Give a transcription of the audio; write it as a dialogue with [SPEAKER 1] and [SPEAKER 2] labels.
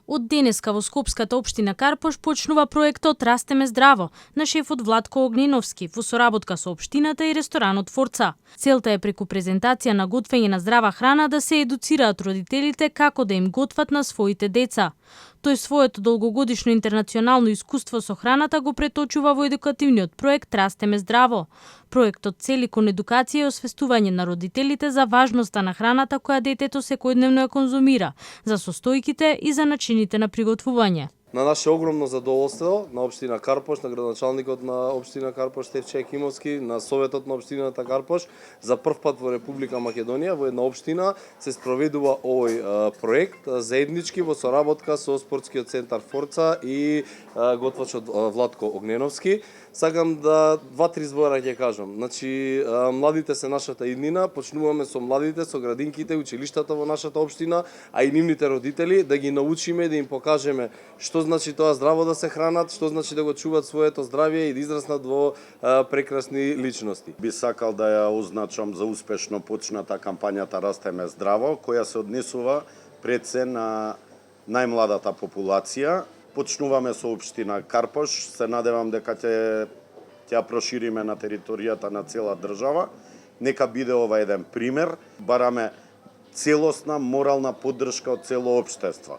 [SPEAKER 1] Од денеска во Скопската општина Карпош почнува проектот Растеме здраво на шефот Владко Огненовски во соработка со општината и ресторанот Форца. Целта е преку презентација на готвење на здрава храна да се едуцираат родителите како да им готват на своите деца. Тој своето долгогодишно интернационално искуство со храната го преточува во едукативниот проект Растеме здраво. Проектот цели кон едукација и освестување на родителите за важноста на храната која детето секојдневно ја конзумира, за состојките и за начините на приготвување.
[SPEAKER 2] На наше огромно задоволство, на општина Карпош, на градоначалникот на општина Карпош Стефче Екимовски, на Советот на општината Карпош, за прв пат во Република Македонија во една општина се спроведува овој проект заеднички во соработка со спортскиот центар Форца и готвачот Владко Огненовски. Сакам да два-три збора ќе кажам. Значи, младите се нашата иднина, почнуваме со младите, со градинките, училиштата во нашата општина, а и нивните родители, да ги научиме, да им покажеме што значи тоа здраво да се хранат, што значи да го чуваат своето здравје и да израснат во прекрасни личности.
[SPEAKER 3] Би сакал да ја означам за успешно почната кампањата Растеме здраво, која се однесува пред се на најмладата популација. Почнуваме со општина Карпош, се надевам дека ќе ја прошириме на територијата на цела држава. Нека биде ова еден пример, бараме целосна морална поддршка од цело општество.